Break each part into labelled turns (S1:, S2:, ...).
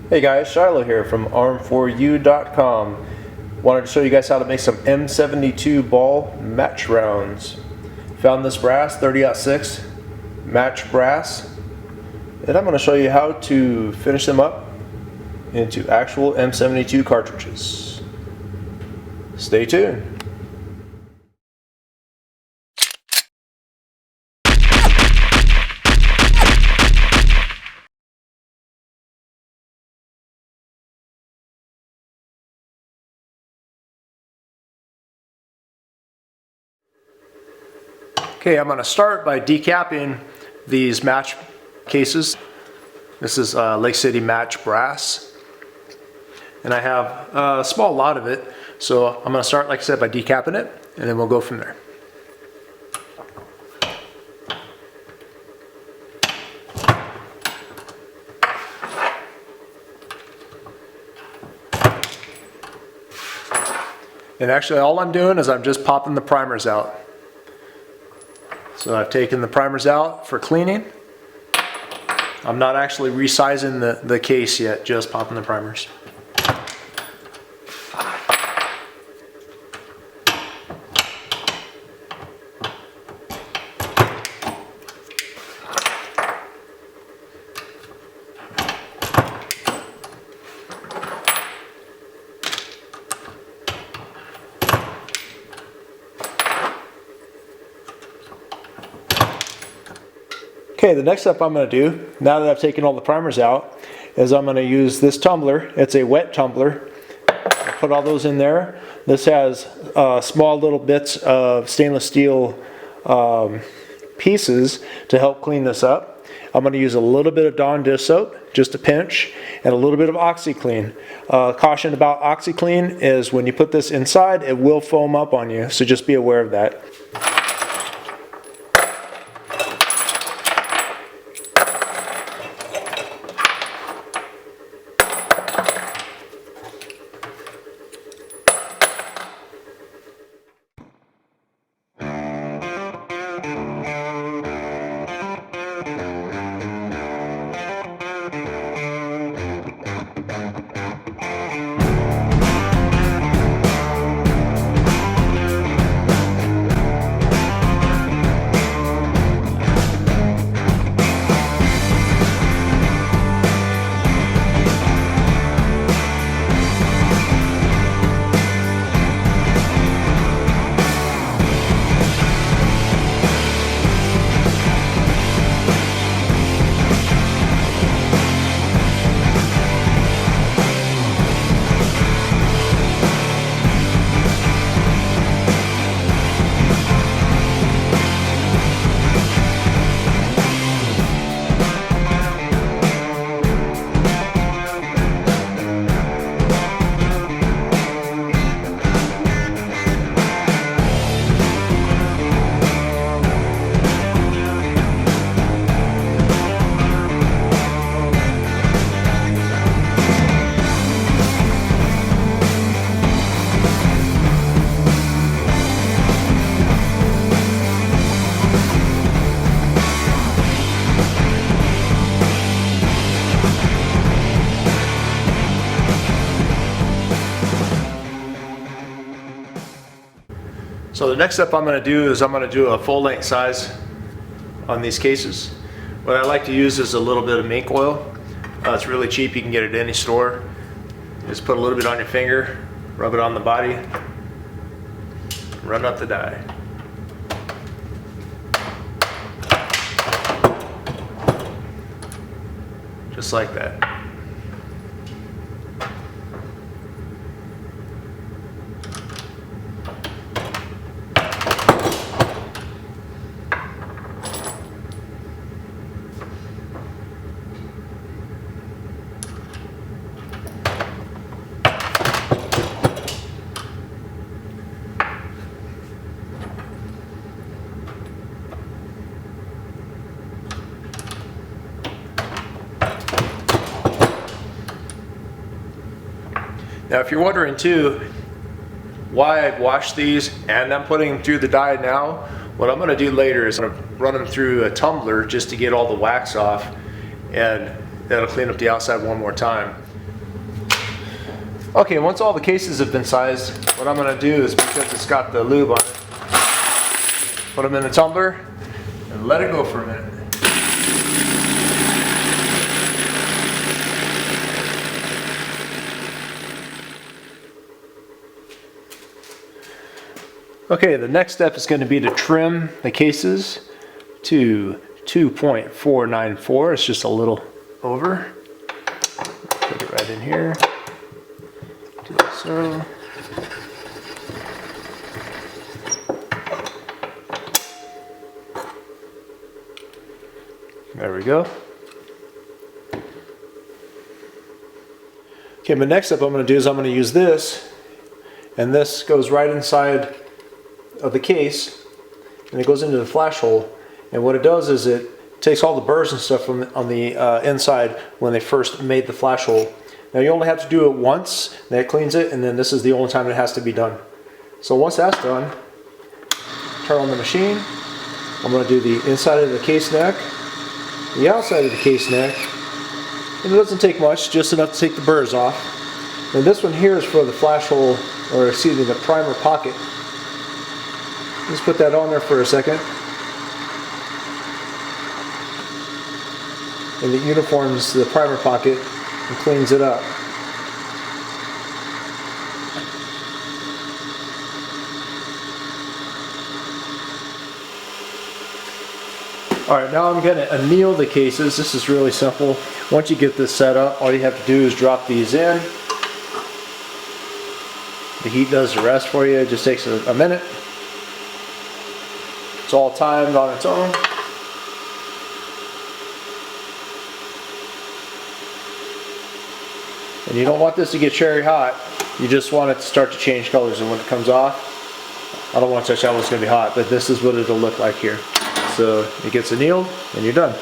S1: Hey guys, Shiloh here from arm4u.com. Wanted to show you guys how to make some M72 ball match rounds. Found this brass, 30-06 match brass, and I'm going to show you how to finish them up into actual M72 cartridges. Stay tuned. Okay, I'm going to start by decapping these match cases. This is Lake City Match brass, and I have a small lot of it, so I'm going to start, like I said, by decapping it, and then we'll go from there. And actually all I'm doing is I'm just popping the primers out. So I've taken the primers out for cleaning. I'm not actually resizing the case yet, just popping the primers. Okay, the next step I'm going to do, now that I've taken all the primers out, is I'm going to use this tumbler. It's a wet tumbler. I put all those in there. This has small little bits of stainless steel pieces to help clean this up. I'm going to use a little bit of Dawn dish soap, just a pinch, and a little bit of OxiClean. Caution about OxiClean is when you put this inside, it will foam up on you, so just be aware of that. So the next step I'm going to do is I'm going to do a full length size on these cases. What I like to use is a little bit of mink oil. It's really cheap, you can get it at any store. Just put a little bit on your finger, rub it on the body, run up the dye. Just like that. Now if you're wondering too why I've washed these and I'm putting them through the dye now, what I'm going to do later is I'm going to run them through a tumbler just to get all the wax off, and That'll clean up the outside one more time. Okay, once all the cases have been sized, what I'm going to do is, because it's got the lube on it, put them in the tumbler and let it go for a minute. Okay, the next step is going to be to trim the cases to 2.494. It's just a little over. Put it right in here. Do like so. There we go. Okay, but next up I'm going to do is I'm going to use this, and this goes right inside of the case, and it goes into the flash hole, and what it does is it takes all the burrs and stuff from on the inside when they first made the flash hole. Now you only have to do it once, that cleans it, and then this is the only time it has to be done. So once that's done, turn on the machine. I'm going to do the inside of the case neck, the outside of the case neck, and it doesn't take much, just enough to take the burrs off. And this one here is for the flash hole, or excuse me, the primer pocket. Just put that on there for a second. And it uniforms the primer pocket and cleans it up. Alright, now I'm going to anneal the cases. This is really simple. Once you get this set up, all you have to do is drop these in. The heat does the rest for you. It just takes a minute. It's all timed on its own. And you don't want this to get cherry hot. You just want it to start to change colors, and when it comes off, I don't want to touch that one, it's going to be hot, but this is what it'll look like here. So it gets annealed and you're done.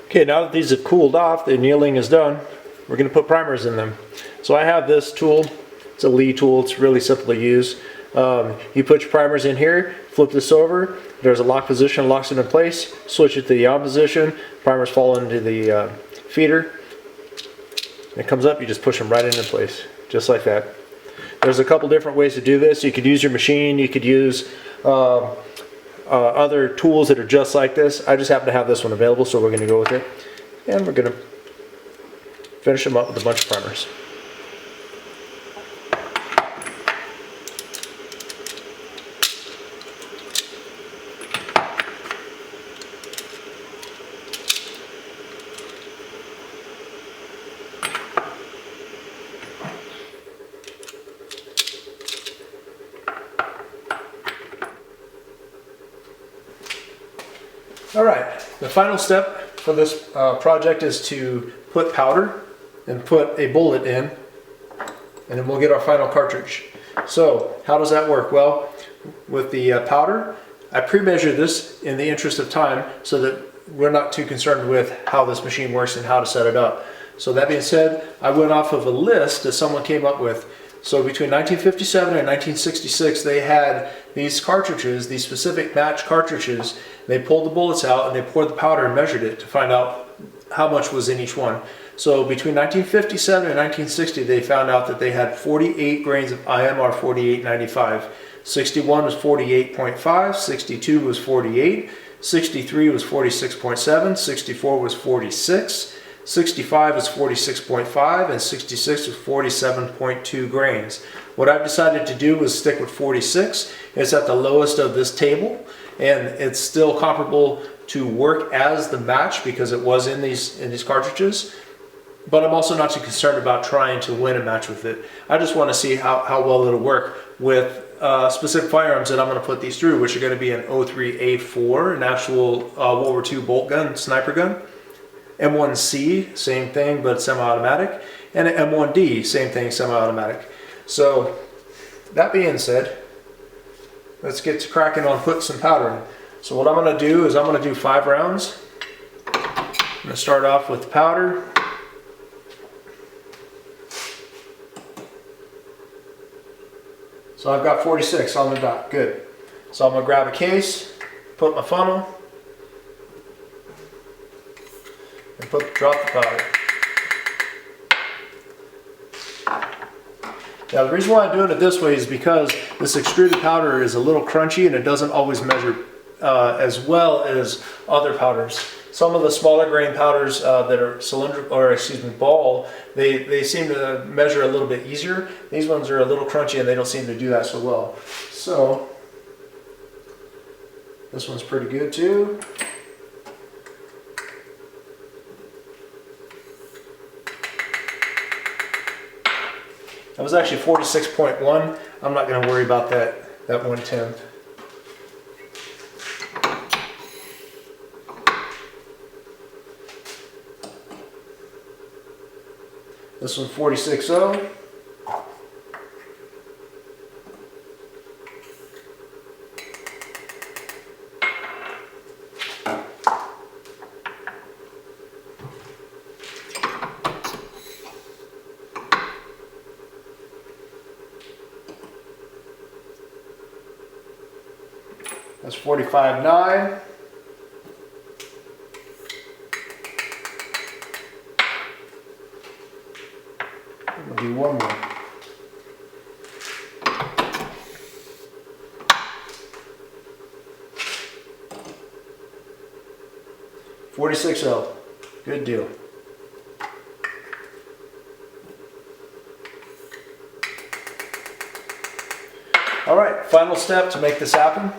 S1: Okay, now that these have cooled off, the annealing is done, we're going to put primers in them. So I have this tool. It's a Lee tool. It's really simple to use. You put your primers in here, flip this over, there's a lock position, locks it in place, switch it to the on position, primers fall into the feeder. When it comes up, you just push them right into place, just like that. There's a couple different ways to do this. You could use your machine, you could use other tools that are just like this. I just happen to have this one available, so we're going to go with it. And we're going to finish them up with a bunch of primers. Alright, the final step for this project is to put powder and put a bullet in, and then we'll get our final cartridge. So, how does that work? Well, with the powder, I pre-measure this in the interest of time so that we're not too concerned with how this machine works and how to set it up. So that being said, I went off of a list that someone came up with. So between 1957 and 1966, they had these cartridges, these specific match cartridges. They pulled the bullets out and they poured the powder and measured it to find out how much was in each one. So between 1957 and 1960, they found out that they had 48 grains of IMR 4895. 61 was 48.5, 62 was 48, 63 was 46.7, 64 was 46. 65 is 46.5 and 66 is 47.2 grains. What I've decided to do is stick with 46. It's at the lowest of this table and it's still comparable to work as the match because it was in these cartridges. But I'm also not too concerned about trying to win a match with it. I just want to see how well it'll work with specific firearms that I'm going to put these through, which are going to be an 03A4, an actual World War II bolt gun, sniper gun. M1C, same thing, but semi-automatic. And an M1D, same thing, semi-automatic. So, that being said, let's get to cracking on putting some powder in. So what I'm going to do is I'm going to do 5 rounds. I'm going to start off with the powder. So I've got 46 on the dot, good. So I'm going to grab a case, put my funnel, and drop the powder. Now the reason why I'm doing it this way is because this extruded powder is a little crunchy and it doesn't always measure as well as other powders. Some of the smaller grain powders that are ball, they seem to measure a little bit easier. These ones are a little crunchy and they don't seem to do that so well. So this one's pretty good too. That was actually 46.1. I'm not going to worry about that 1/10. This one's 46.0. That's 45.9. We'll do one more. $46.0. Good deal. All right, final step to make this happen.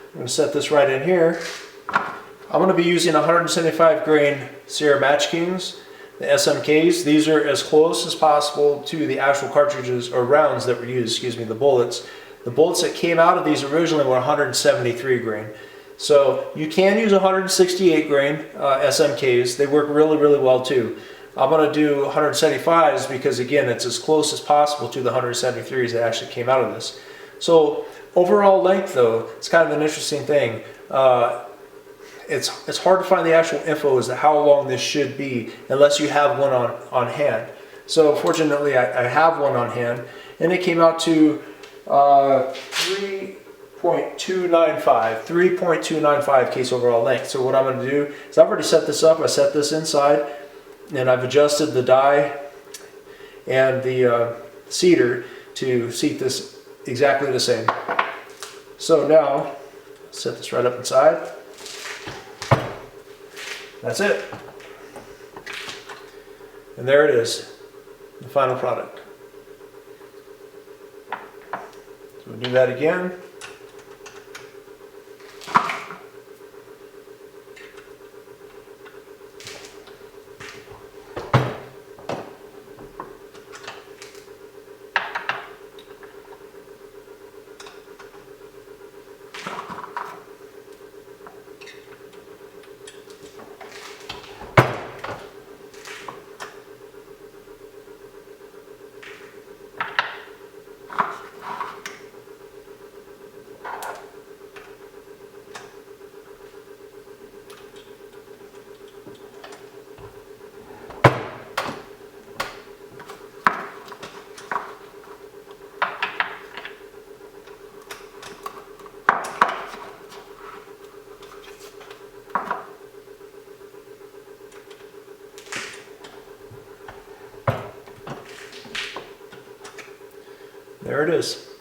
S1: I'm going to set this right in here. I'm going to be using 175 grain Sierra Match Kings, the SMKs. These are as close as possible to the actual cartridges or rounds that were used, the bullets. The bullets that came out of these originally were 173 grain. So you can use 168 grain SMKs. They work really, really well too. I'm going to do 175s because again, it's as close as possible to the 173s that actually came out of this. So overall length though, it's kind of an interesting thing. It's hard to find the actual info as to how long this should be unless you have one on hand. So fortunately I have one on hand and it came out to 3.295 case overall length. So what I'm going to do is I've already set this up. I set this inside and I've adjusted the die and the seater to seat this exactly the same. So now, set this right up inside. That's it. And there it is, the final product. So we'll do that again. There it is.